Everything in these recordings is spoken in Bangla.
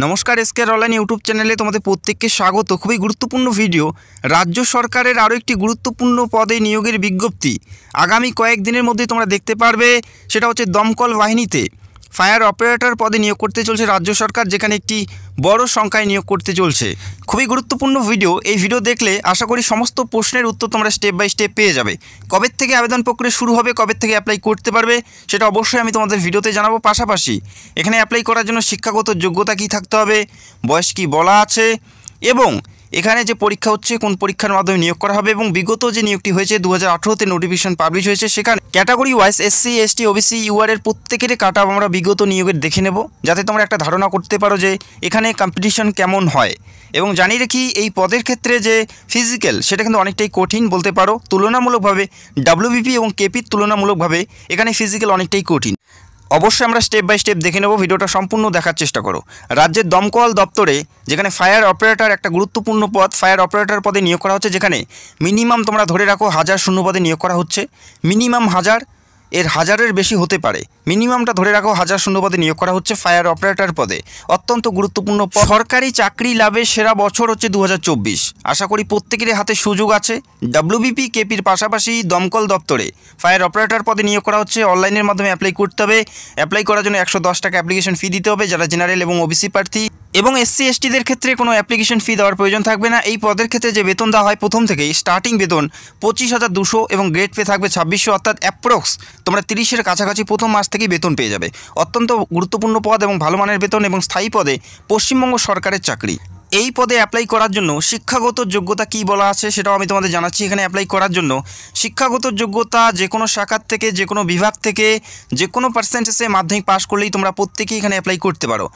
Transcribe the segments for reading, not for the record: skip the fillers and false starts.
নমস্কার, এসকে অনলাইন ইউটিউব চ্যানেলে তোমাদের প্রত্যেককে স্বাগত। খুবই গুরুত্বপূর্ণ ভিডিও। রাজ্য সরকারের আরও একটি গুরুত্বপূর্ণ পদে নিয়োগের বিজ্ঞপ্তি আগামী কয়েকদিনের মধ্যে তোমরা দেখতে পারবে। সেটা হচ্ছে দমকল বাহিনীতে ফায়ার অপারেটর পদে নিয়োগ করতে চলছে রাজ্য সরকার, যেখানে একটি বড় সংখ্যায় নিয়োগ করতে চলছে। খুবই গুরুত্বপূর্ণ ভিডিও। এই ভিডিও দেখলে আশা করি সমস্ত প্রশ্নের উত্তর তোমরা স্টেপ বাই স্টেপ পেয়ে যাবে। কবে থেকে আবেদন প্রক্রিয়া শুরু হবে, কবে থেকে অ্যাপ্লাই করতে পারবে, সেটা অবশ্যই আমি তোমাদের ভিডিওতে জানাবো। পাশাপাশি এখানে অ্যাপ্লাই করার জন্য শিক্ষাগত যোগ্যতা কী থাকতে হবে, বয়স কী বলা আছে, এবং এখানে যে পরীক্ষা হচ্ছে কোন পরীক্ষার মাধ্যমে নিয়োগ করা হবে, এবং বিগত যে নিয়োগটি হয়েছে 2018-তে নোটিফিকেশন পাবলিশ হয়েছে, সেখানে category wise SC, ST, OBC, UR এর প্রত্যেকেরই কাট অফ আমরা বিগত নিয়োগের দেখে নেব, যাতে তোমরা একটা ধারণা করতে পারো যে এখানে কম্পিটিশন কেমন হয়। এবং জানিয়ে রাখি, এই পদের ক্ষেত্রে যে ফিজিক্যাল সেটা কিন্তু অনেকটাই কঠিন বলতে পারো। তুলনামূলকভাবে WBP এবং KPর তুলনামূলকভাবে এখানে ফিজিক্যাল অনেকটাই কঠিন। অবশ্যই আমরা স্টেপ বাই স্টেপ দেখে নেব, ভিডিওটা সম্পূর্ণ দেখার চেষ্টা করো। রাজ্যের দমকল দপ্তরে যেখানে ফায়ার অপারেটর একটা গুরুত্বপূর্ণ পদ, ফায়ার অপারেটর পদে নিয়োগ করা হচ্ছে, যেখানে মিনিমাম তোমরা ধরে রাখো 1000 শূন্য পদে নিয়োগ করা হচ্ছে। মিনিমাম 1000, এর 1000-এর বেশি হতে পারে, মিনিমামটা ধরে রাখো 1000 শূন্য পদে নিয়োগ করা হচ্ছে ফায়ার অপারেটর পদে। অত্যন্ত গুরুত্বপূর্ণ পদ। সরকারি চাকরি লাভের সেরা বছর হচ্ছে 2024। আশা করি প্রত্যেকেরই হাতে সুযোগ আছে। WBP, KPর পাশাপাশি দমকল দপ্তরে ফায়ার অপারেটর পদে নিয়োগ করা হচ্ছে। অনলাইনের মাধ্যমে অ্যাপ্লাই করতে হবে। অ্যাপ্লাই করার জন্য 110 টাকা অ্যাপ্লিকেশন ফি দিতে হবে যারা জেনারেল এবং OBC প্রার্থী, এবং SC, STদের ক্ষেত্রে কোনো অ্যাপ্লিকেশন ফি দেওয়ার প্রয়োজন থাকবে না। এই পদের ক্ষেত্রে যে বেতন দেওয়া হয় প্রথম থেকেই, স্টার্টিং বেতন 25,200 এবং গ্রেড পে থাকবে 2600, অর্থাৎ অ্যাপ্রক্স তোমরা 30-এর কাছাকাছি প্রথম মাস থেকেই বেতন পেয়ে যাবে। অত্যন্ত গুরুত্বপূর্ণ পদ এবং ভালো মানের বেতন এবং স্থায়ী পদে পশ্চিমবঙ্গ সরকারের চাকরি। এই পদে অ্যাপ্লাই করার জন্য শিক্ষাগত যোগ্যতা কী বলা আছে সেটাও আমি তোমাদের জানাচ্ছি। এখানে অ্যাপ্লাই করার জন্য শিক্ষাগত যোগ্যতা যে কোনো শাখার থেকে, যে কোনো বিভাগ থেকে, যে কোনো পার্সেন্টেজে মাধ্যমিক পাস করলেই তোমরা প্রত্যেকেই এখানে অ্যাপ্লাই করতে পারো।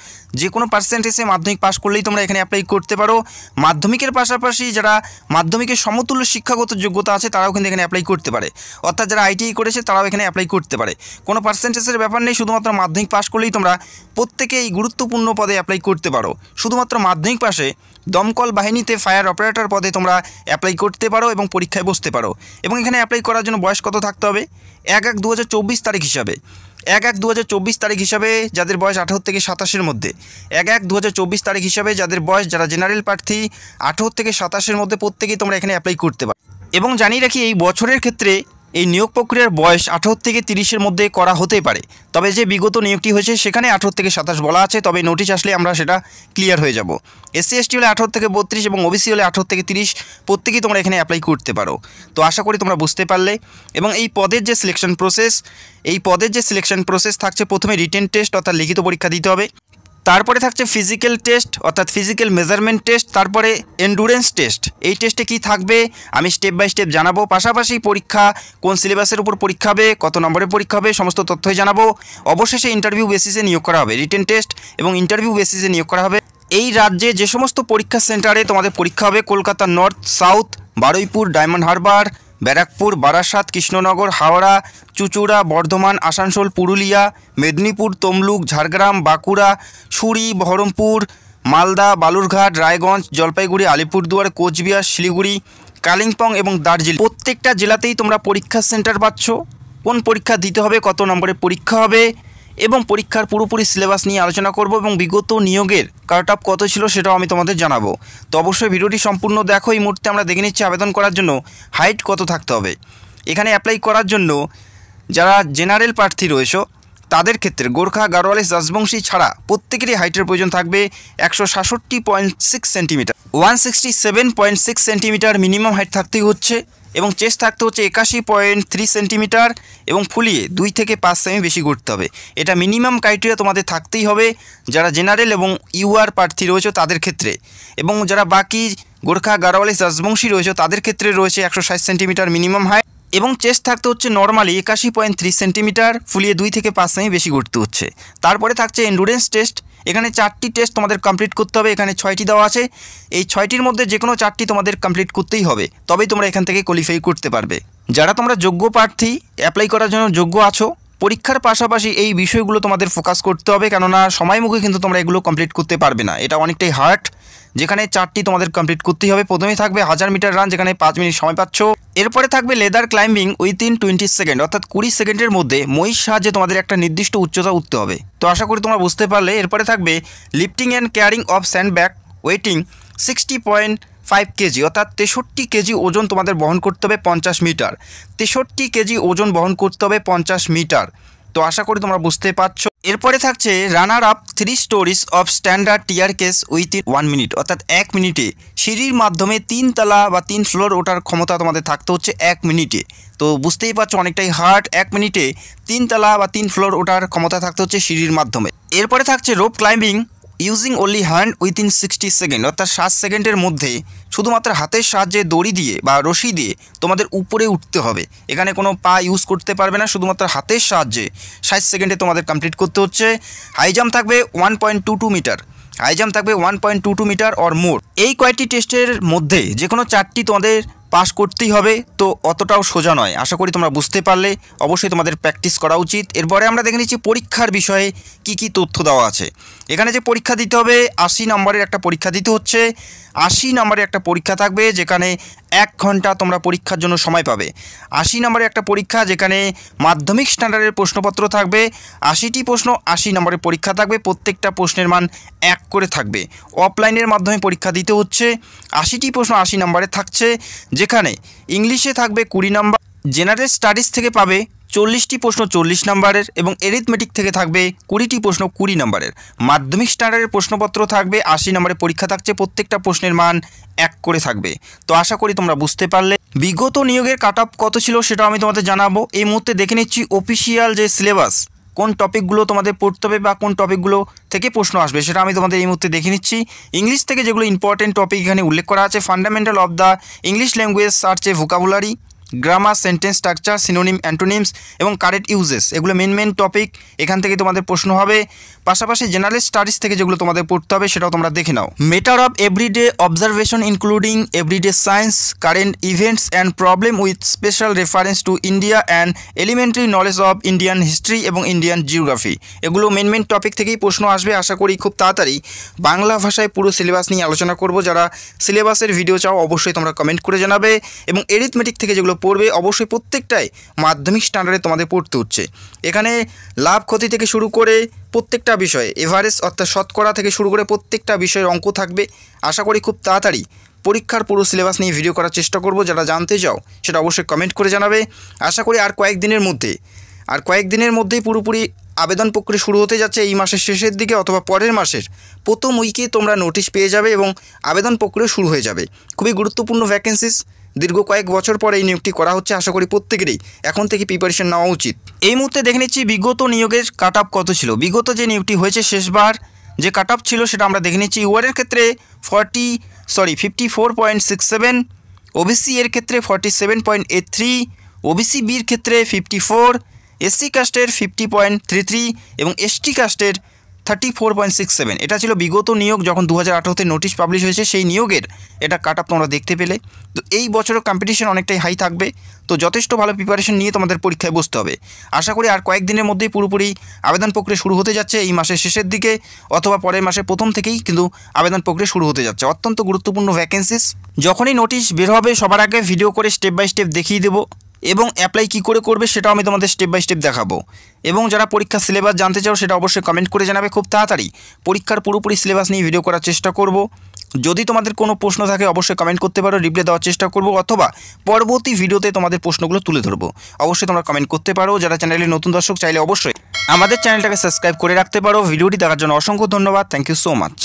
যে কোনো পার্সেন্টেজে মাধ্যমিক পাস করলেই তোমরা এখানে অ্যাপ্লাই করতে পারো। মাধ্যমিকের পাশাপাশি যারা মাধ্যমিকের সমতুল্য শিক্ষাগত যোগ্যতা আছে তারাও কিন্তু এখানে অ্যাপ্লাই করতে পারে, অর্থাৎ যারা ITI করেছে তারাও এখানে অ্যাপ্লাই করতে পারে। কোনো পার্সেন্টেজের ব্যাপার নেই, শুধুমাত্র মাধ্যমিক পাস করলেই তোমরা প্রত্যেকে এই গুরুত্বপূর্ণ পদে অ্যাপ্লাই করতে পারো। শুধুমাত্র মাধ্যমিক পাশে দমকল বাহিনীতে ফায়ার অপারেটর পদে তোমরা অ্যাপ্লাই করতে পারো এবং পরীক্ষায় বসতে পারো। এবং এখানে অ্যাপ্লাই করার জন্য বয়স কত থাকতে হবে, 1/1/2024 তারিখ হিসাবে, 1/1/2024 তারিখ হিসাবে যাদের বয়স 18 থেকে 27-এর মধ্যে, 1/1/2024 তারিখ হিসাবে যাদের বয়স, যারা জেনারেল প্রার্থী 18 থেকে 27-এর মধ্যে, প্রত্যেকেই তোমরা এখানে অ্যাপ্লাই করতে পারো। এবং জানিয়ে রাখি, এই বছরের ক্ষেত্রে এই নিয়োগ প্রক্রিয়ার বয়স 18 থেকে 30-এর মধ্যে করা হতে পারে। তবে যে বিগত নিয়োগটি হয়েছে সেখানে 18 থেকে 27 বলা আছে, তবে নোটিশ আসলে আমরা সেটা ক্লিয়ার হয়ে যাব। SC, ST হলে 18 থেকে 32 এবং OBC হলে 18 থেকে 30, প্রত্যেকেই তোমরা এখানে অ্যাপ্লাই করতে পারো। তো আশা করি তোমরা বুঝতে পারলে। এবং এই পদের যে সিলেকশন প্রসেস, থাকছে প্রথমে রিটেন টেস্ট অর্থাৎ লিখিত পরীক্ষা দিতে হবে, তারপরে থাকছে ফিজিক্যাল টেস্ট অর্থাৎ ফিজিক্যাল মেজারমেন্ট টেস্ট, তারপরে এন্ডুরেন্স টেস্ট। এই টেস্টে কি থাকবে আমি স্টেপ বাই স্টেপ জানাবো। পাশাপাশি পরীক্ষা কোন সিলেবাসের উপর পরীক্ষা হবে, কত নম্বরের পরীক্ষা হবে, সমস্ত তথ্যই জানাবো। অবশেষে ইন্টারভিউ বেসিসে নিয়োগ করা হবে, রিটেন টেস্ট এবং ইন্টারভিউ বেসিসে নিয়োগ করা হবে। এই রাজ্যে যে সমস্ত পরীক্ষা সেন্টারে তোমাদের পরীক্ষা হবে, কলকাতা নর্থ, সাউথ, বারুইপুর, ডায়মন্ড হারবার, ব্যারাকপুর, বারাসাত, কৃষ্ণনগর, হাওড়া, চুঁচুড়া, বর্ধমান, আসানসোল, পুরুলিয়া, মেদিনীপুর, তমলুক, ঝাড়গ্রাম, বাঁকুড়া, সুরি, বহরমপুর, মালদা, বালুরঘাট, রায়গঞ্জ, জলপাইগুড়ি, আলিপুরদুয়ার, কোচবিহার, শিলিগুড়ি, কালিম্পং এবং দার্জিলিং, প্রত্যেকটা জেলাতেই তোমরা পরীক্ষা সেন্টার পাচ্ছ। কোন পরীক্ষা দিতে হবে, কত নম্বরের পরীক্ষা হবে এবং পরীক্ষার পুরোপুরি সিলেবাস নিয়ে আলোচনা করব, এবং বিগত নিয়োগের কাট অফ কত ছিল সেটাও আমি তোমাদের জানাবো। তো অবশ্যই ভিডিওটি সম্পূর্ণ দেখো। এই মুহূর্তে আমরা দেখে নিচ্ছি আবেদন করার জন্য হাইট কত থাকতে হবে। এখানে অ্যাপ্লাই করার জন্য যারা জেনারেল প্রার্থী রয়েছে তাদের ক্ষেত্রে গোর্খা, গাড়োয়ালিস, রাজবংশী ছাড়া প্রত্যেকেরই হাইটের প্রয়োজন থাকবে 166.6 সেন্টিমিটার, 167.6 সেন্টিমিটার মিনিমাম হাইট থাকতেই হচ্ছে, এবং চেস্ট থাকতে হচ্ছে 81.3 সেন্টিমিটার, এবং ফুলিয়ে 2 থেকে 5 সেমি বেশি করতে হবে। এটা মিনিমাম ক্রাইটেরিয়া তোমাদের থাকতেই হবে যারা জেনারেল এবং UR প্রার্থী রয়েছে তাদের ক্ষেত্রে। এবং যারা বাকি গোর্খা, গাড়োয়ালিস, রাজবংশী রয়েছে তাদের ক্ষেত্রে রয়েছে 160 সেন্টিমিটার মিনিমাম হাইট, এবং চেস্ট থাকতে হচ্ছে নর্মালি 81.3 সেন্টিমিটার, ফুলিয়ে 2 থেকে 5 সেমি বেশি করতে হচ্ছে। তারপরে থাকছে এন্ডুরেন্স টেস্ট। এখানে 4টি টেস্ট তোমাদের কমপ্লিট করতে হবে। এখানে 6টি দেওয়া আছে, এই 6টির মধ্যে যে কোনো 4টি তোমাদের কমপ্লিট করতেই হবে, তবেই তোমরা এখান থেকে কোয়ালিফাই করতে পারবে। যারা তোমরা যোগ্য প্রার্থী, অ্যাপ্লাই করার জন্য যোগ্য আছো, পরীক্ষার পাশাপাশি এই বিষয়গুলো তোমাদের ফোকাস করতে হবে, কেননা সময়মুখে কিন্তু তোমরা এগুলো কমপ্লিট করতে পারবে না। এটা অনেকটাই হার্ড, যেখানে 4টি তোমাদের কমপ্লিট করতেই হবে। প্রথমেই থাকবে 1000 মিটার রান, যেখানে 5 মিনিট সময় পাচ্ছ। এরপরে থাকবে লেদার ক্লাইম্বিং উইথিন 20 সেকেন্ড, অর্থাৎ 20 সেকেন্ডের মধ্যে মহিষ সাহায্যে তোমাদের একটা নির্দিষ্ট উচ্চতা উঠতে হবে। তো আশা করি তোমরা বুঝতে পারলে। এরপরে থাকবে lifting and carrying of sandbag ওয়েটিং 60.5 কেজি, অর্থাৎ 63 কেজি ওজন তোমাদের বহন করতে হবে 50 মিটার। 63 কেজি ওজন বহন করতে হবে 50 মিটার। তো আশা করি তোমরা বুঝতে পারছো। এরপরে থাকছে runner up 3 stories of standard tier case within 1 মিনিট, অর্থাৎ 1 মিনিটে সিঁড়ির মাধ্যমে 3 তলা বা 3 ফ্লোর ওঠার ক্ষমতা তোমাদের থাকতে হচ্ছে 1 মিনিটে। তো বুঝতেই পারছো অনেকটাই হার্ড। 1 মিনিটে 3 তলা বা 3 ফ্লোর ওঠার ক্ষমতা থাকতে হচ্ছে সিঁড়ির মাধ্যমে। এরপরে থাকছে rope climbing using only hand within 60 second, অর্থাৎ 60 সেকেন্ডের মধ্যে শুধুমাত্র হাতের সাহায্যে দড়ি দিয়ে বা রশি দিয়ে তোমাদের উপরে উঠতে হবে। এখানে কোনো পা ইউজ করতে পারবে না, শুধুমাত্র হাতের সাহায্যে 60 সেকেন্ডে তোমাদের কমপ্লিট করতে হচ্ছে। হাই জাম্প থাকবে 1.22 মিটার, হাই জাম্প থাকবে 1.22 মিটার অর মোর। এই কয়েকটি টেস্টের মধ্যে যে কোনো 4টি তোমাদের পাস করতেই হবে। তো অতটাও সোজা নয়, আশা করি তোমরা বুঝতে পারলে। অবশ্যই তোমাদের প্র্যাকটিস করা উচিত। এরপরে আমরা দেখে নিচ্ছি পরীক্ষার বিষয়ে কি কি তথ্য দেওয়া আছে। এখানে যে পরীক্ষা দিতে হবে 80 নম্বরের একটা পরীক্ষা দিতে হচ্ছে। 80 নম্বরের একটা পরীক্ষা থাকবে, যেখানে 1 ঘন্টা তোমরা পরীক্ষার জন্য সময় পাবে। 80 নম্বরের একটা পরীক্ষা, যেখানে মাধ্যমিক স্ট্যান্ডার্ডের প্রশ্নপত্র থাকবে। 80টি প্রশ্ন, 80 নম্বরের পরীক্ষা থাকবে। প্রত্যেকটা প্রশ্নের মান 1 করে থাকবে। অফলাইনের মাধ্যমে পরীক্ষা দিতে হচ্ছে। 80টি প্রশ্ন 80 নম্বরে থাকছে, যেখানে ইংলিশে থাকবে 20 নম্বর, জেনারেল স্টাডিজ থেকে পাবে 40টি প্রশ্ন 40 নম্বরের এবং এরিথমেটিক থেকে থাকবে 20টি প্রশ্ন 20 নম্বরের। মাধ্যমিক স্ট্যান্ডার্ডের প্রশ্নপত্র থাকবে। 80 নম্বরের পরীক্ষা থাকছে, প্রত্যেকটা প্রশ্নের মান 1 করে থাকবে। তো আশা করি তোমরা বুঝতে পারলে। বিগত নিয়োগের কাট অফ কত ছিল সেটাও আমি তোমাদের জানাবো। এই মুহূর্তে দেখে নিচ্ছি অফিসিয়াল যে সিলেবাস, কোন টপিকগুলো তোমাদের পড়তে হবে বা কোন টপিকগুলো থেকে প্রশ্ন আসবে সেটা আমি তোমাদের এই মুহূর্তে দেখে নিচ্ছি। ইংলিশ থেকে যেগুলো ইম্পর্টেন্ট টপিক এখানে উল্লেখ করা আছে: fundamental of the English language, সার্চে vocabulary, grammar, sentence structure, synonym, antonyms এবং কারেক্ট ইউজেস। এগুলো মেন টপিক, এখান থেকে তোমাদের প্রশ্ন হবে। পাশাপাশি জেনারেল স্টাডিজ থেকে যেগুলো তোমাদের পড়তে হবে সেটাও তোমরা দেখে নাও। Matter of everyday observation including everyday science, current events and problem with special reference to India and elementary knowledge of Indian history এবং ইন্ডিয়ান জিওগ্রাফি। এগুলো মেন টপিক থেকেই প্রশ্ন আসবে। আশা করি খুব তাড়াতাড়ি বাংলা ভাষায় পুরো সিলেবাস নিয়ে আলোচনা করব। যারা সিলেবাসের ভিডিও চাও অবশ্যই তোমরা কমেন্ট করে জানাবে। এবং এরিথমেটিক থেকে যেগুলো পড়বে অবশ্যই প্রত্যেকটাই মাধ্যমিক স্ট্যান্ডার্ডে তোমাদের পড়তে হচ্ছে। এখানে লাভ ক্ষতি থেকে শুরু করে প্রত্যেকটা বিষয়ে, এভারেজ অর্থাৎ শতকরা থেকে শুরু করে প্রত্যেকটা বিষয়ের অঙ্ক থাকবে। আশা করি খুব তাড়াতাড়ি পরীক্ষার পুরো সিলেবাস নিয়ে ভিডিও করার চেষ্টা করব। যারা জানতে চাও সেটা অবশ্যই কমেন্ট করে জানাবে। আশা করি আর কয়েকদিনের মধ্যেই পুরোপুরি আবেদন প্রক্রিয়া শুরু হতে যাচ্ছে। এই মাসের শেষের দিকে অথবা পরের মাসের প্রথম উইকে তোমরা নোটিশ পেয়ে যাবে এবং আবেদন প্রক্রিয়া শুরু হয়ে যাবে। খুবই গুরুত্বপূর্ণ ভ্যাকেন্সিস, দীর্ঘ কয়েক বছর পরে এই নিয়োগটি করা হচ্ছে। আশা করি প্রত্যেকেরই এখন থেকে প্রিপারেশন নেওয়া উচিত। এই মুহূর্তে দেখে নিচ্ছি বিগত নিয়োগের কাট অফ কত ছিল। বিগত যে নিয়োগটি হয়েছে শেষবার যে কাট অফ ছিল সেটা আমরা দেখে নিচ্ছি। ইউআরের ক্ষেত্রে 54.67, ওবিসি এর ক্ষেত্রে 47.83, ওবিসি বির ক্ষেত্রে 54, এসসি কাস্টের 50.33 এবং এসটি কাস্টের 34.67। এটা ছিল বিগত নিয়োগ, যখন 2018তে নোটিশ পাবলিশ হয়েছে সেই নিয়োগের এটা কাট অফ তোমরা দেখতে পেলে। তো এই বছরও কম্পিটিশন অনেকটাই হাই থাকবে। তো যথেষ্ট ভালো প্রিপারেশন নিয়ে তোমাদের পরীক্ষায় বসতে হবে। আশা করি আর কয়েকদিনের মধ্যেই পুরোপুরি আবেদন প্রক্রিয়া শুরু হতে যাচ্ছে। এই মাসের শেষের দিকে অথবা পরের মাসের প্রথম থেকেই কিন্তু আবেদন প্রক্রিয়া শুরু হতে যাচ্ছে। অত্যন্ত গুরুত্বপূর্ণ ভ্যাকেন্সিস। যখনই নোটিশ বের হবে সবার আগে ভিডিও করে স্টেপ বাই স্টেপ দেখিয়ে দেবো এবং অ্যাপ্লাই কী করে করবে সেটাও আমি তোমাদের স্টেপ বাই স্টেপ দেখাবো। এবং যারা পরীক্ষার সিলেবাস জানতে চাও সেটা অবশ্যই কমেন্ট করে জানাবে। খুব তাড়াতাড়ি পরীক্ষার পুরোপুরি সিলেবাস নিয়ে ভিডিও করার চেষ্টা করব। যদি তোমাদের কোনো প্রশ্ন থাকে অবশ্যই কমেন্ট করতে পারো, রিপ্লাই দেওয়ার চেষ্টা করব অথবা পরবর্তী ভিডিওতে তোমাদের প্রশ্নগুলো তুলে ধরবো। অবশ্যই তোমরা কমেন্ট করতে পারো। যারা চ্যানেলে নতুন দর্শক চাইলে অবশ্যই আমাদের চ্যানেলটাকে সাবস্ক্রাইব করে রাখতে পারো। ভিডিওটি দেখার জন্য অসংখ্য ধন্যবাদ। Thank you so much.